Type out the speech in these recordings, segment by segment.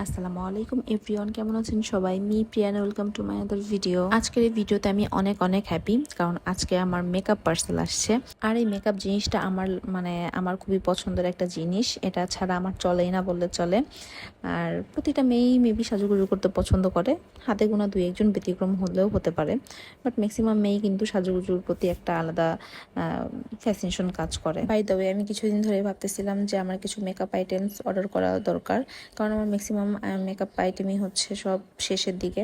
আসসালামু আলাইকুম এভরিওয়ান, কেমন আছেন সবাই? Priyan, welcome to my other video. আজকের এই ভিডিওতে আমি অনেক অনেক হ্যাপি, কারণ আজকে আমার মেকআপ পার্সেল আসছে। আর এই মেকআপ জিনিসটা আমার খুবই পছন্দের একটা জিনিস। এটা ছাড়া আমার চলেই না বললে চলে। আর প্রতিটা মেয়েই মেবি সাজুগুজু করতে পছন্দ করে, হাতে গোনা দুই একজন ব্যতিক্রম হলেও হতে পারে, বাট ম্যাক্সিমাম মেয়েই কিন্তু সাজুগুজুর প্রতি একটা আলাদা ফ্যাসিনেশন কাজ করে। বাই দ্য ওয়ে, আমি কিছুদিন ধরে ভাবতেছিলাম যে আমার কিছু মেকআপ আইটেমস অর্ডার করা দরকার, কারণ আমার ম্যাক্সিমাম মেকআপ আইটেমই হচ্ছে সব শেষের দিকে।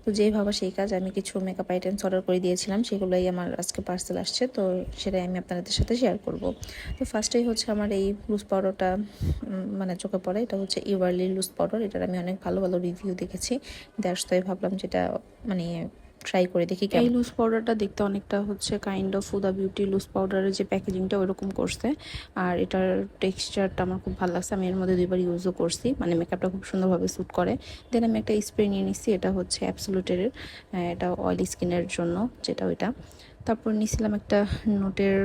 তো যেই ভাবা সেই কাজ, আমি কিছু মেকআপ আইটেমস অর্ডার করে দিয়েছিলাম, সেগুলোই আমার আজকে পার্সেল আসছে, তো সেটাই আমি আপনাদের সাথে শেয়ার করব। তো ফার্স্টেই হচ্ছে আমার এই লুজ পাউডারটা চোখে পড়ে। এটা হচ্ছে ইভারলি লুজ পাউডার। এটার আমি অনেক ভালো ভালো রিভিউ দেখেছি, তাই ভাবলাম যেটা মানে ট্রাই করে দেখি। এই লুজ পাউডারটা দেখতে অনেকটা হচ্ছে kind of Huda beauty loose পাউডারের যে প্যাকেজিংটা ওইরকম করছে, আর এটার টেক্সচারটা আমার খুব ভালো লাগছে। আমি এর মধ্যে 2বার ইউজও করছি, মেকআপটা খুব সুন্দরভাবে স্যুট করে। দেন আমি একটা স্প্রে নিয়ে নিচ্ছি, এটা হচ্ছে অ্যাবসোলুটের, এটা অয়েলি স্কিনের জন্য, যেটা ওইটা। তারপর নিয়েছিলাম একটা নোটের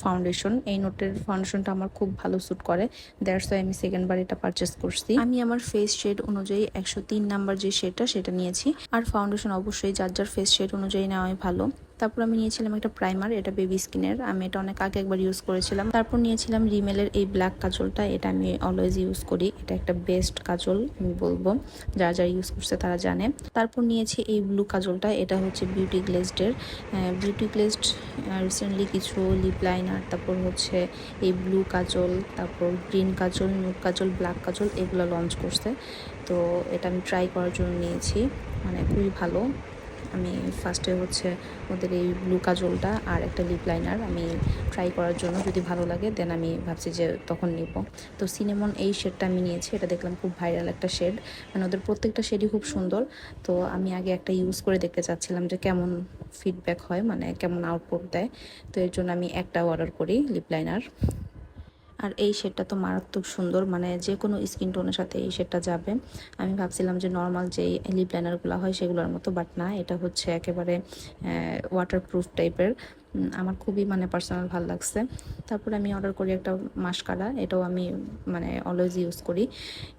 ফাউন্ডেশন। এই নোটের ফাউন্ডেশনটা আমার খুব ভালো স্যুট করে, দ্যাটস ওয়াই আমি সেকেন্ডবার এটা পারচেস করছি। আমি আমার ফেস শেড অনুযায়ী 103 নাম্বার যে শেডটা সেটা নিয়েছি। আর ফাউন্ডেশন অবশ্যই যার যার ফেস শেড অনুযায়ী নেওয়াই ভালো। তারপর আমি নিয়েছিলাম একটা প্রাইমার, এটা বেবি স্কিনের, আমি এটা অনেক আগে একবার ইউজ করেছিলাম। তারপর নিয়েছিলাম রিমেলের এই ব্ল্যাক কাজলটা, এটা আমি অলওয়েজ ইউজ করি, এটা একটা বেস্ট কাজল আমি বলবো, যারা যারা ইউজ করছে তারা জানে। তারপর নিয়েছি এই ব্লু কাজলটা, এটা হচ্ছে বিউটি গ্লেজডের। বিউটি গ্লেজড রিসেন্টলি কিছু লিপ লাইনার, তারপর হচ্ছে এই ব্লু কাজল, তারপর গ্রিন কাজল, নুড কাজল, ব্ল্যাক কাজল, এগুলো লঞ্চ করছে। তো এটা আমি ট্রাই করার জন্য নিয়েছি, খুবই ভালো। আমি ফার্স্টে হচ্ছে ওদের এই ব্লু কাজলটা আর একটা লিপ লাইনার আমি ট্রাই করার জন্য, যদি ভালো লাগে দেন আমি ভাবছি যে তখন নিব। তো সিনেমন এই শেডটা আমি নিয়েছি, এটা দেখলাম খুব ভাইরাল একটা শেড, ওদের প্রত্যেকটা শেডই খুব সুন্দর। তো আমি আগে একটা ইউজ করে দেখতে চাচ্ছিলাম যে কেমন ফিডব্যাক হয়, কেমন আউটপুট দেয়। তো এর জন্য আমি একটা অর্ডার করি লিপ লাইনার। আর এই শেডটা তো মারাত্মক সুন্দর, যে কোনো স্কিন টোনের সাথে এই শেডটা যাবে। আমি ভাবছিলাম যে নর্মাল যে লিপ লাইনারগুলো হয় সেগুলোর মতো, বাট না, এটা হচ্ছে একেবারে ওয়াটারপ্রুফ টাইপের। আমার খুবই পার্সোনাল ভালো লাগছে। তারপর আমি অর্ডার করি একটা মাস্কারা, এটাও আমি অলওয়েজ ইউজ করি।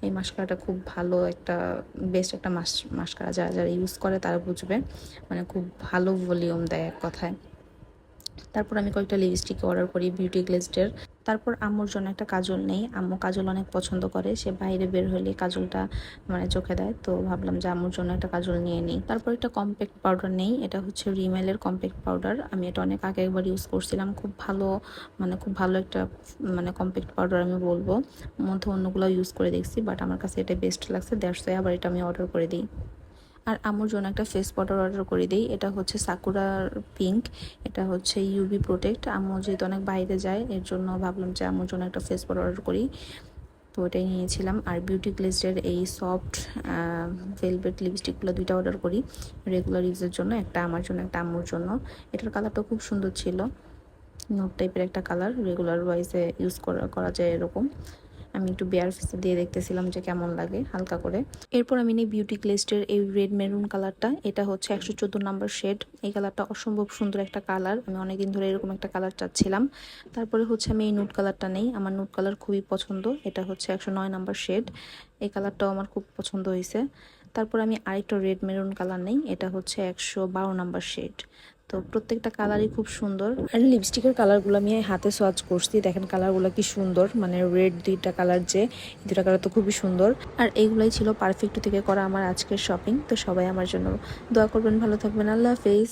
এই মাস্কারাটা খুব ভালো একটা বেস্ট একটা মাস্কারা, যারা যারা ইউজ করে তারা বুঝবে, খুব ভালো ভলিউম দেয় এক কথায়। তারপর আমি কয়েকটা লিপস্টিক অর্ডার করি বিউটি গ্লেজডের। তারপর আম্মুর জন্য একটা কাজল নেই, আম্মু কাজল অনেক পছন্দ করে, সে বাইরে বের হলে কাজলটা চোখে দেয়, তো ভাবলাম যে আম্মুর জন্য একটা কাজল নিয়ে নিই। তারপর একটা কম্প্যাক্ট পাউডার নেই, এটা হচ্ছে রিমেলের কম্প্যাক্ট পাউডার। আমি এটা অনেক আগে একবার ইউজ করছিলাম, খুব ভালো খুব ভালো একটা কম্প্যাক্ট পাউডার আমি বলবো। মধ্যে অন্যগুলো ইউজ করে দেখছি, বাট আমার কাছে এটা বেস্ট লাগছে, দ্যাটস ওয়াই আবার এটা আমি অর্ডার করে দিই। আর আম্মুর জন্য একটা ফেস পাউডার অর্ডার করে দিই, এটা হচ্ছে সাকুরার পিঙ্ক, এটা হচ্ছে ইউভি প্রোটেক্ট। আম্মু যেহেতু অনেক বাইরে যায়, এর জন্য ভাবলাম যে আম্মুর জন্য একটা ফেস পাউডার অর্ডার করি, তো ওটাই নিয়েছিলাম। আর বিউটি গ্লেজের এই সফট ভেলভেট লিপস্টিকগুলো 2টা অর্ডার করি রেগুলার ইউজের জন্য, একটা আমার জন্য একটা আম্মুর জন্য। এটার কালারটা খুব সুন্দর ছিল, নোট টাইপের একটা কালার, রেগুলার ওয়াইজে ইউজ করা যায় এরকম। আমি একটু বেয়ার ফেসে দিয়ে দেখতেছিলাম যে কেমন লাগে হালকা করে। এরপর আমি নিই বিউটি গ্লেজডের এই রেড মেরুন কালারটা, এটা হচ্ছে 114 নাম্বার শেড। এই কালারটা অসম্ভব সুন্দর একটা কালার, আমি অনেকদিন ধরে এরকম একটা কালার চাচ্ছিলাম। তারপরে হচ্ছে আমি এই নুড কালারটা নেই, আমার নুড কালার খুবই পছন্দ, এটা হচ্ছে 109 নাম্বার শেড। এই কালারটাও আমার খুব পছন্দ হয়েছে। তারপর আমি আরেকটা রেড মেরুন কালার নেই, এটা হচ্ছে 112 নাম্বার শেড। তো প্রত্যেকটা কালারই খুব সুন্দর। আর লিপস্টিকের কালারগুলো আমি হাতে সোয়াচ করছি, দেখেন কালারগুলো কি সুন্দর, রেড 2টা কালার, যে 2টা কালার তো খুবই সুন্দর। আর এইগুলাই ছিল পারফেক্ট থেকে করা আমার আজকের শপিং। তো সবাই আমার জন্য দোয়া করবেন, ভালো থাকবেন, আল্লাহ হাফেজ।